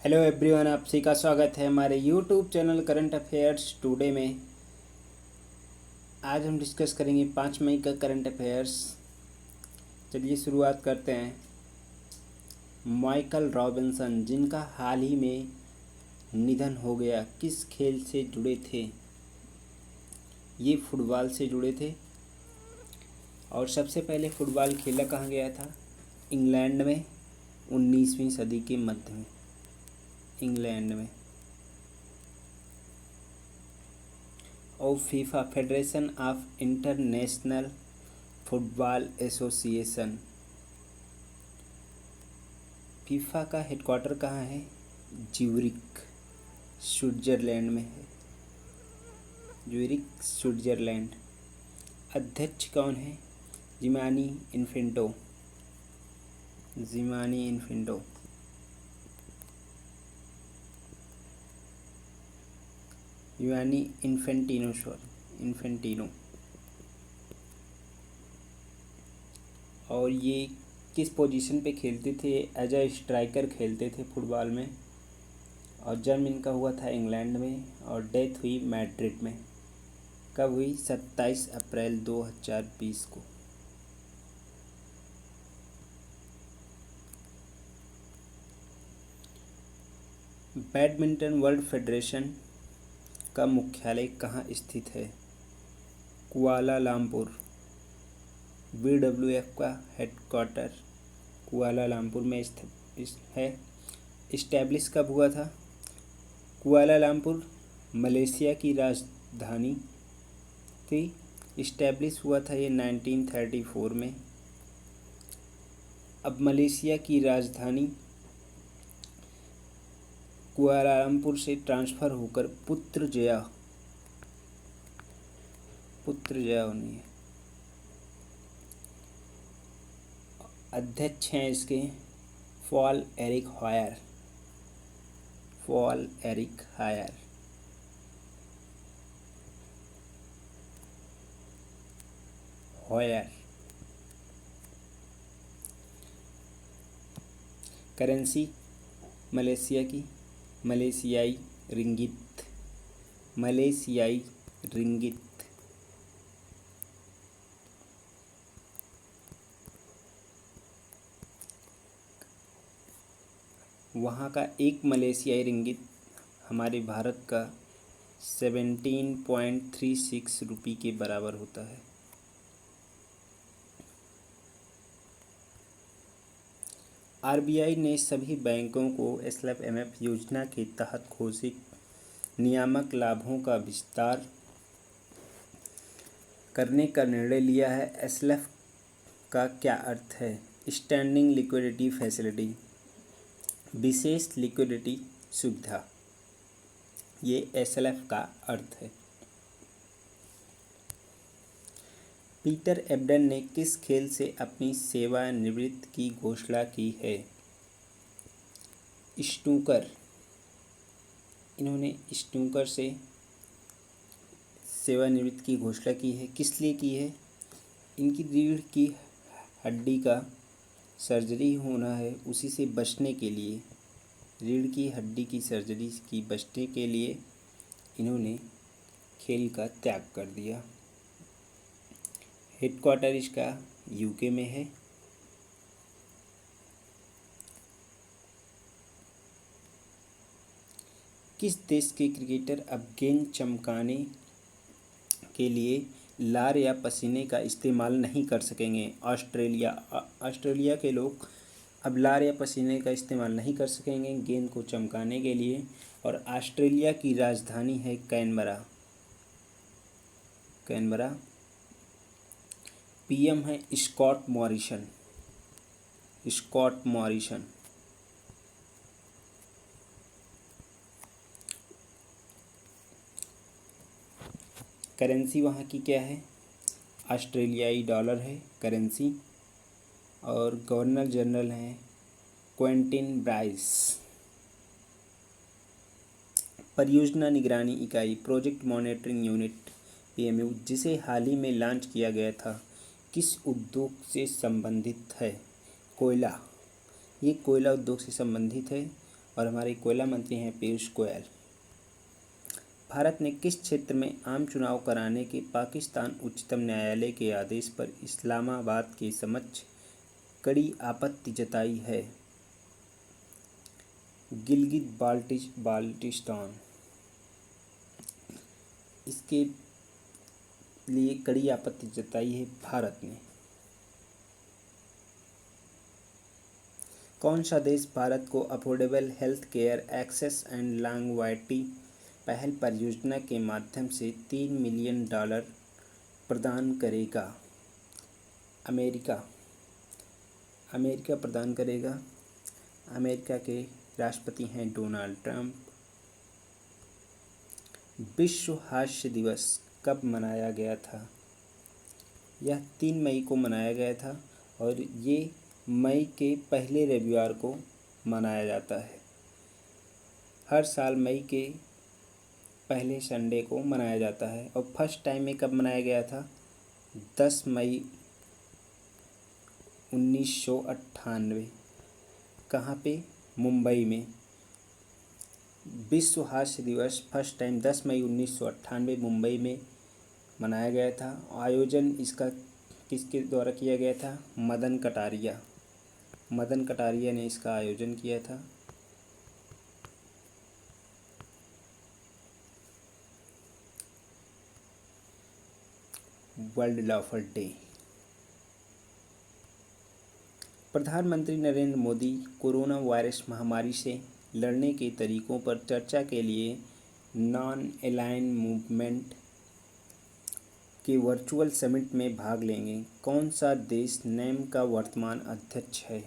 Hello everyone, आप सभी का स्वागत है हमारे YouTube channel current affairs today में। आज हम डिस्कस करेंगे 5 मई का करंट अफेयर्स। चलिए शुरुआत करते हैं। माइकल रॉबिन्सन, जिनका हाल ही में निधन हो गया, किस खेल से जुड़े थे? ये फुटबॉल से जुड़े थे। और सबसे पहले फुटबॉल खेला कहाँ गया था? इंग्लैंड में, 19वीं सदी के मध्य में इंग्लैंड में। और FIFA, federation of international football association, FIFA का हेडक्वार्टर कहाँ है? ज्यूरिख, स्विट्जरलैंड में है। Zurich, Switzerland. अध्यक्ष कौन है? जिमानी इन्फेंटो। जिमानी इन्फेंटो। जिमानी इन्फेंटिनो। और ये किस पोजीशन पे खेलते थे? एज अ स्ट्राइकर खेलते थे फुटबॉल में। और जन्म इनका हुआ था इंग्लैंड में और डेथ हुई मैड्रिड में। कब हुई? 27 अप्रैल 2020 को। बैडमिंटन वर्ल्ड फेडरेशन का मुख्यालय कहाँ स्थित है? कुआलालंपुर। BWF का हेडक्वार्टर कुआलालंपुर में स्थित है। इस्टेब्लिश कब हुआ था? कुआलालंपुर मलेशिया की राजधानी थी। इस्टेब्लिश हुआ था ये 1934 में। अब मलेशिया की राजधानी कुआलालंपुर से ट्रांसफ़र होकर पुत्रजया होनी है। अध्यक्ष हैं इसके Paul Eric Hayer. Currency Malaysia की मलेशियाई रिंगित। वहाँ का एक मलेशियाई रिंगित हमारे भारत का 17.36 रुपये के बराबर होता है। RBI ने सभी बैंकों को SLF-MF योजना के तहत घोषित नियामक लाभों का विस्तार करने का निर्णय लिया है। SLF का क्या अर्थ है? स्टैंडिंग लिक्विडिटी फैसिलिटी, विशेष लिक्विडिटी सुविधा, ये SLF का अर्थ है। पीटर एब्डन ने किस खेल से अपनी सेवानिवृत्ति की घोषणा की है? स्नूकर। इन्होंने स्नूकर से सेवानिवृत्ति की घोषणा की है। किस लिए की है? इनकी रीढ़ की हड्डी का सर्जरी होना है, उसी से बचने के लिए, रीढ़ की हड्डी की सर्जरी की बचने के लिए इन्होंने खेल का त्याग कर दिया। हेडक्वार्टर इसका UK में है। किस देश के क्रिकेटर अब गेंद चमकाने के लिए लार या पसीने का इस्तेमाल नहीं कर सकेंगे? ऑस्ट्रेलिया के लोग अब लार या पसीने का इस्तेमाल नहीं कर सकेंगे गेंद को चमकाने के लिए। और ऑस्ट्रेलिया की राजधानी है कैनबरा। PM है स्कॉट मॉरिसन। करेंसी वहाँ की क्या है? ऑस्ट्रेलियाई डॉलर है करेंसी। और गवर्नर जनरल हैं क्वेंटिन ब्राइस। परियोजना निगरानी इकाई, प्रोजेक्ट मॉनिटरिंग यूनिट, PMU, जिसे हाल ही में लॉन्च किया गया था, किस उद्योग से संबंधित है? कोयला। ये कोयला उद्योग से संबंधित है। और हमारे कोयला मंत्री हैं पीयूष गोयल। भारत ने किस क्षेत्र में आम चुनाव कराने के पाकिस्तान उच्चतम न्यायालय के आदेश पर इस्लामाबाद के समक्ष कड़ी आपत्ति जताई है? गिलगित बाल्टिस्तान। इसके लिए कड़ी आपत्ति जताई है भारत ने। कौन सा देश भारत को affordable health care access and longevity पहल परियोजना के माध्यम से $3 मिलियन प्रदान करेगा? अमेरिका। अमेरिका प्रदान करेगा। अमेरिका के राष्ट्रपति हैं डोनाल्ड ट्रंप। विश्व हास्य दिवस कब मनाया गया था? यह 3 मई को मनाया गया था और ये मई के पहले रविवार को मनाया जाता है। हर साल मई के पहले संडे को मनाया जाता है। और फर्स्ट टाइम में कब मनाया गया था? 10 मई 1998। कहाँ पे? मुंबई में। विश्व हास्य दिवस फर्स्ट टाइम 10 मई 1998 मुंबई में मनाया गया था। आयोजन इसका किसके द्वारा किया गया था? मदन कटारिया। मदन कटारिया ने इसका आयोजन किया था। World लाफर day. प्रधानमंत्री नरेंद्र मोदी कोरोना वायरस महामारी से लड़ने के तरीकों पर चर्चा के लिए नॉन अलाइन्ड मूवमेंट के वर्चुअल समिट में भाग लेंगे। कौन सा देश नेम का वर्तमान अध्यक्ष है?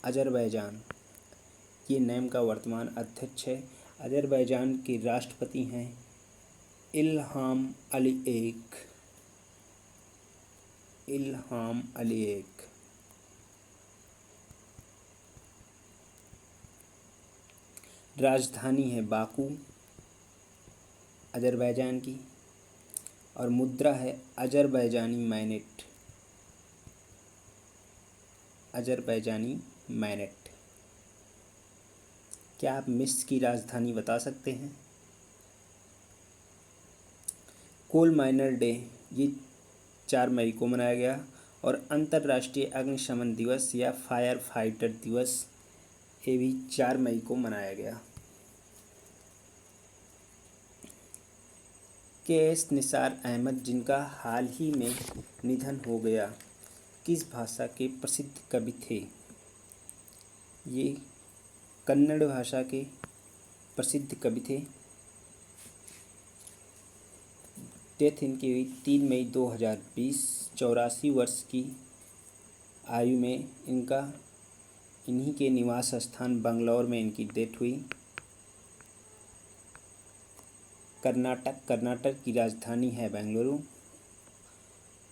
अजरबैजान। ये नेम का वर्तमान अध्यक्ष है। अजरबैजान के राष्ट्रपति हैं इल्हाम अलीएव। इल्हाम अलीएव। राजधानी है बाकू अजरबैजान की और मुद्रा है अजरबैजानी मैनेट। Azerbaijani MANET. क्या आप मिस्र की राजधानी बता सकते हैं? कोल माइनर डे ये 4 मई को मनाया गया। और अंतर्राष्ट्रीय अग्निशमन दिवस या फायर फाइटर दिवस ये भी 4 मई को मनाया गया। के.एस. निसार अहमद जिनका हाल ही में निधन हो गया, किस भाषा के प्रसिद्ध कवि थे? ये कन्नड़ भाषा के प्रसिद्ध कवि थे। डेथ इनकी हुई 3 मई 2020। 84 वर्ष की आयु में इन्हीं के निवास स्थान बंगलौर में इनकी डेथ हुई। कर्नाटक की राजधानी है बेंगलुरु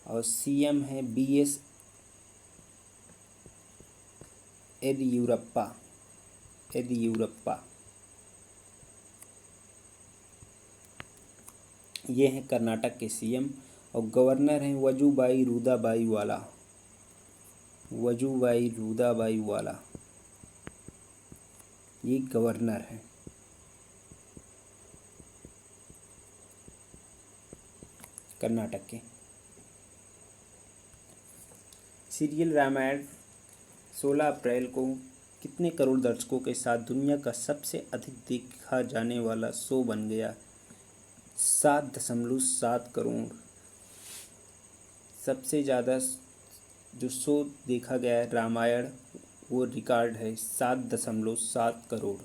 और सीएम है बीएस येदियुरप्पा। ये हैं कर्नाटक के सीएम। और गवर्नर हैं वजुभाई रूदाबाई वाला। ये गवर्नर हैं। कर्नाटक के। सीरियल रामायण 16 अप्रैल को कितने करोड़ दर्शकों के साथ दुनिया का सबसे अधिक देखा जाने वाला शो बन गया? 7.7 करोड़। सबसे ज़्यादा जो शो देखा गया है रामायण वो रिकॉर्ड है 7.7 करोड़।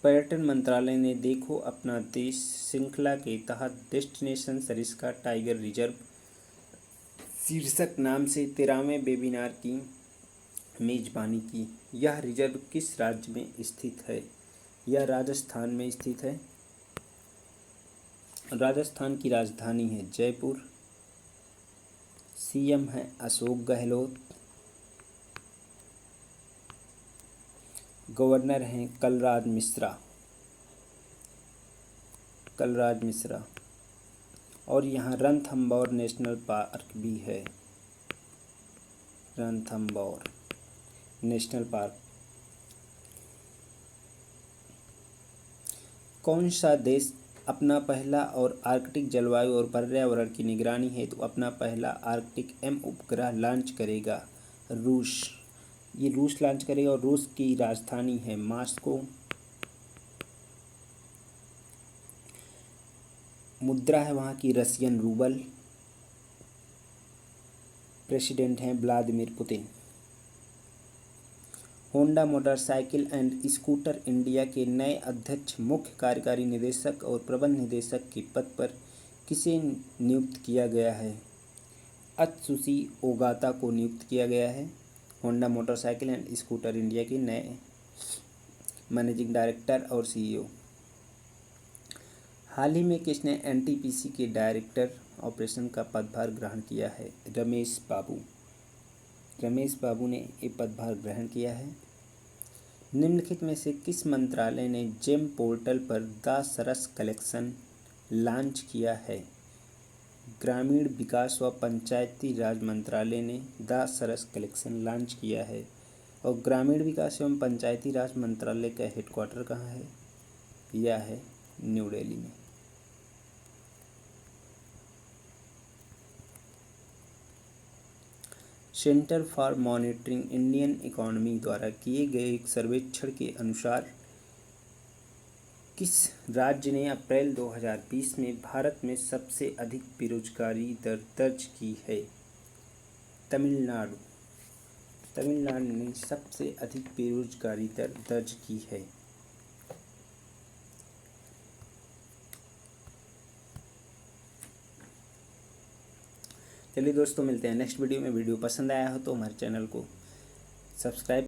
पर्यटन मंत्रालय ने देखो अपना देश श्रृंखला के तहत डेस्टिनेशन सरिस्का टाइगर रिजर्व शीर्षक नाम से 13वें वेबिनार की मेजबानी की। यह रिजर्व किस राज्य में स्थित है? यह राजस्थान में स्थित है। राजस्थान की राजधानी है जयपुर। सीएम है अशोक गहलोत। गवर्नर हैं कलराज मिश्रा। और यहाँ रणथंभौर नेशनल पार्क भी है। Ranthambore national park. कौन सा देश अपना पहला और आर्कटिक जलवायु और पर्यावरण की निगरानी हेतु अपना पहला आर्कटिक उपग्रह लॉन्च करेगा? रूस। ये रूस लॉन्च करेगा और रूस की राजधानी है मॉस्को। मुद्रा है वहाँ की रशियन रूबल। प्रेसिडेंट हैं Vladimir Putin. Honda motorcycle and scooter India के नए अध्यक्ष, मुख्य कार्यकारी निदेशक और प्रबंध निदेशक के पद पर किसे नियुक्त किया गया है? अत्सुशी ओगाता को नियुक्त किया गया है Honda motorcycle and scooter India के नए मैनेजिंग डायरेक्टर और सीईओ। हाल ही में किसने एनटीपीसी के डायरेक्टर ऑपरेशन का पदभार ग्रहण किया है? रमेश बाबू। रमेश बाबू ने ये पदभार ग्रहण किया है। निम्नलिखित में से किस मंत्रालय ने जेम पोर्टल पर द सरस कलेक्शन लॉन्च किया है? ग्रामीण विकास व पंचायती राज मंत्रालय ने द सरस कलेक्शन लॉन्च किया है। और ग्रामीण विकास एवं पंचायती राज मंत्रालय का हेडक्वार्टर कहाँ है? यह है न्यू दिल्ली में। Centre for monitoring Indian economy द्वारा किए गए एक सर्वेक्षण के अनुसार किस राज्य ने अप्रैल 2020 में भारत में सबसे अधिक बेरोजगारी दर दर्ज की है? तमिलनाडु। तमिलनाडु ने सबसे अधिक बेरोजगारी दर दर्ज की है। चलिए दोस्तों, मिलते हैं नेक्स्ट वीडियो में। वीडियो पसंद आया हो तो हमारे चैनल को सब्सक्राइब